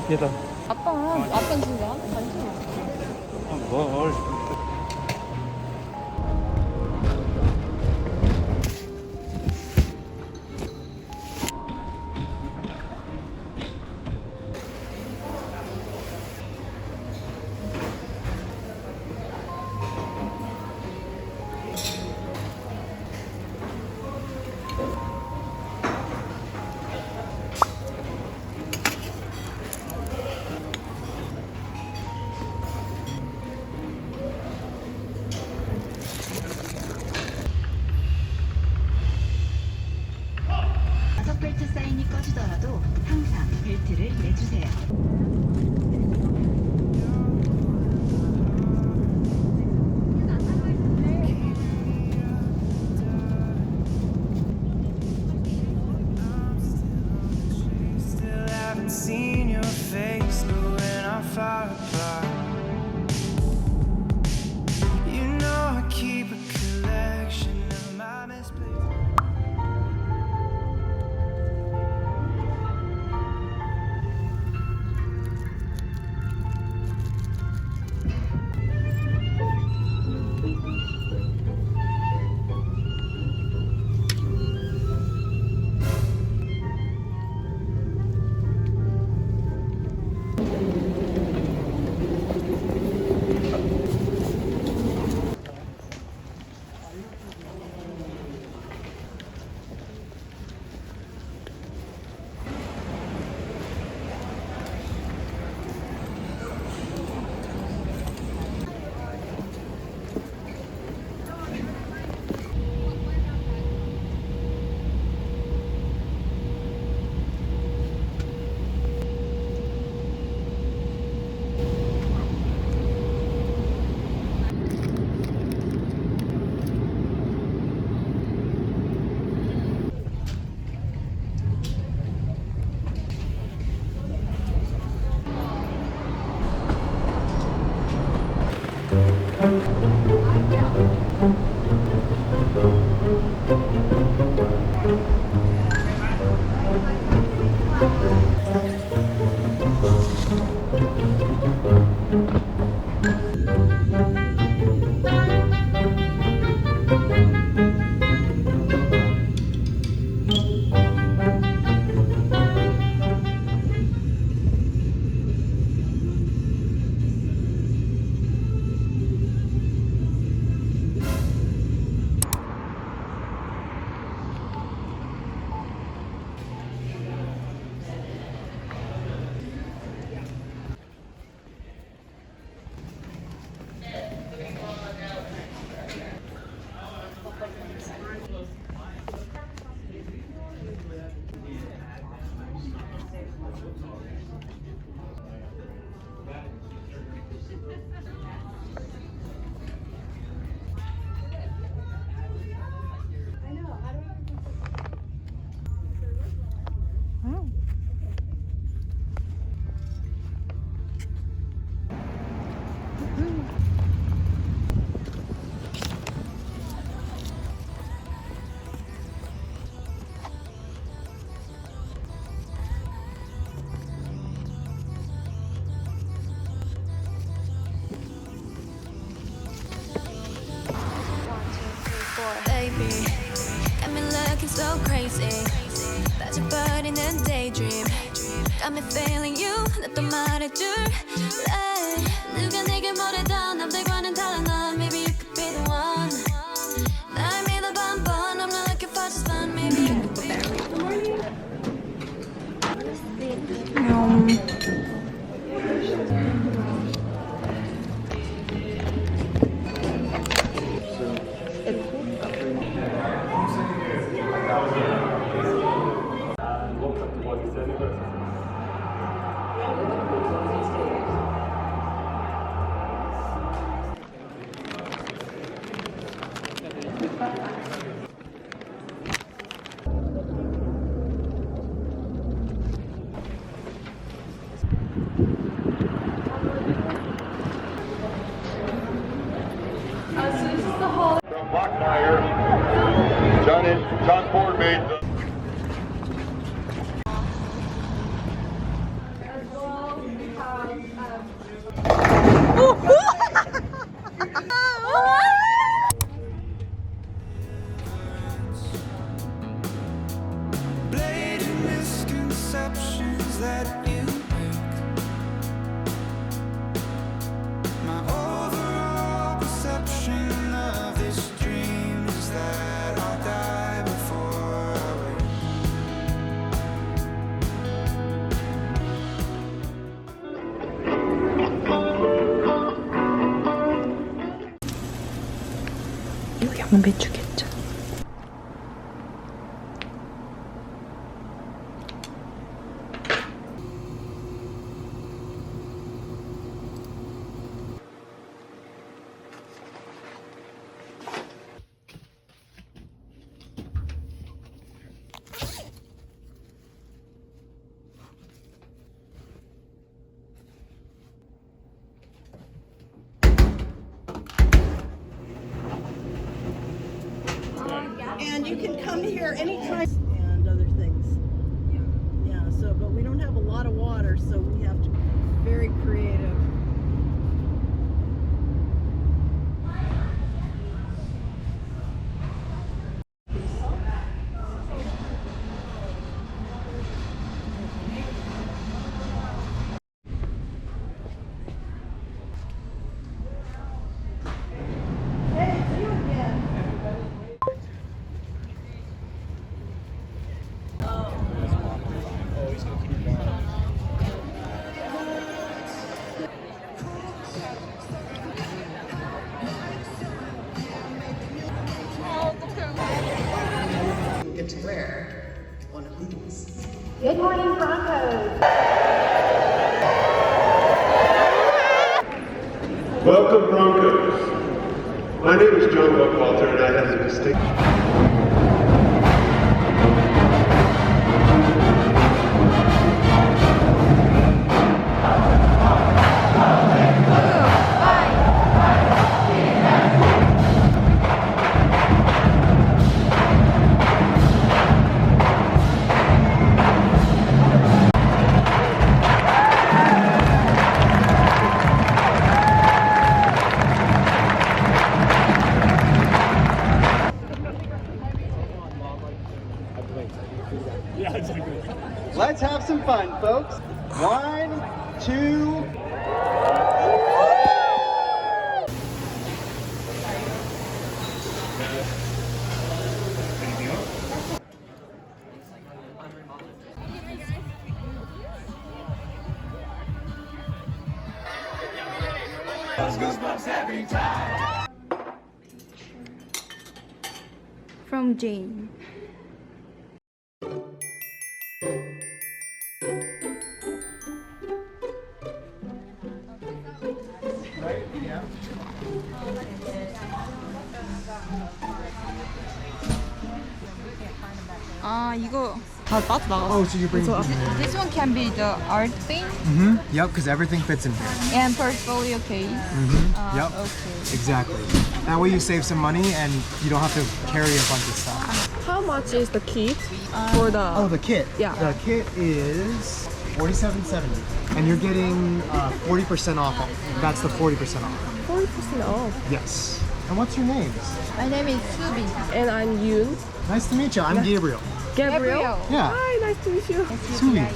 계단. 아빠는 지금 나한테 관심이 없어. 뭘? 벨트 사인이 꺼지더라도 항상 벨트를 매주세요. Seen your face, but when I far apart, you know I keep a collection of my misplaced. Baby, got me looking so crazy. 빠져버리는 daydream. Got me feeling you. 나 또 말해줄래? 누가 내게 뭐래도 남들과는 달라 넌. Maybe you could be the one. 날 믿어봐 한번. I'm not looking for just fun. Maybe you could be the one. first. John Ford made the Blatant misconceptions that you make. My overall perception of this dream is that I'll die before I wake. 여기 하면 매주겠죠. And you can come here anytime. And other things. Yeah, so, but we don't have a lot of water, so we have to be very creative. Get to wear one of these. Good morning, Broncos. Welcome, Broncos. My name is John Buckwalter, and I have the distinction. Let's have some fun, folks. 1, 2. From Jane. 아 이거 다 나도 나갔어. Oh, so you bring. This one can be the art thing Yep, because everything fits in here. and portfolio case. Yep. Okay. Exactly. That way you save some money and you don't have to carry a bunch of stuff. How much is the kit for the? Oh, the kit. Yeah. The kit is $47.70, and you're getting 40% off. That's the 40% off. 40% off. Yes. And what's your names? My name is Subi. And I'm Yoon. Nice to meet you. I'm Gabriel. Gabriel. Yeah. Hi, nice to meet you. Subin.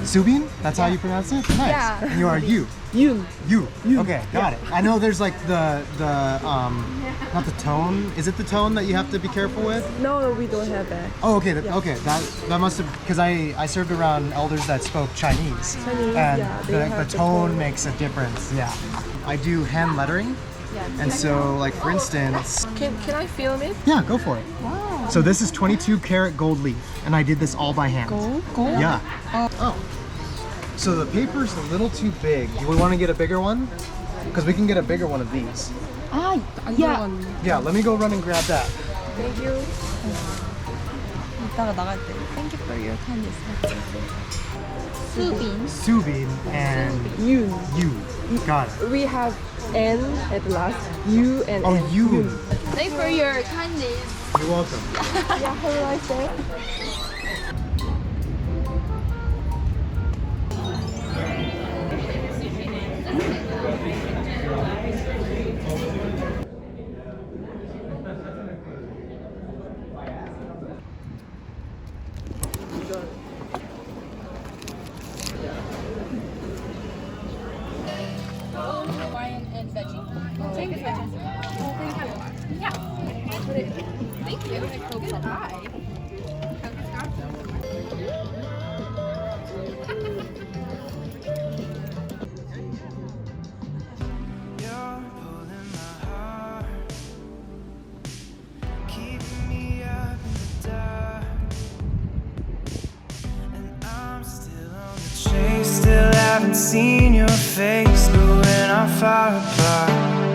Subin? That's how you pronounce it? Nice. Yeah. And you are you. Yoon. You. Okay, got it. I know there's like the not the tone. Is it the tone that you have to be careful with? No, we don't have that. Oh, okay. Okay. That must have, because I served around elders that spoke Chinese, Chinese, and yeah, they the have the tone tone. makes a difference. Yeah. I do hand lettering, and so like for instance, Can I film it? yeah, go for it. Wow. So this is 22 karat gold leaf, and I did this all by hand. Gold? Yeah. Oh. So the paper's a little too big. Do we want to get a bigger one? Because we can get a bigger one of these. 아, yeah. Yeah, let me go run and grab that. Thank you. 이따가 나갈 때. Thank you for your kindness. 수빈. Subin and Yoon. you. Got it. We have N at last. You and Oh, N. you. Thanks for your kindness. You're welcome. Yeah, have a nice day. Hawaiian and veggie. Thank you. Yeah. Thank you. Coconut pie. You're pulling my heart, keeping me up in the dark, and I'm still on the chase. Still haven't seen your face, but we're not far apart.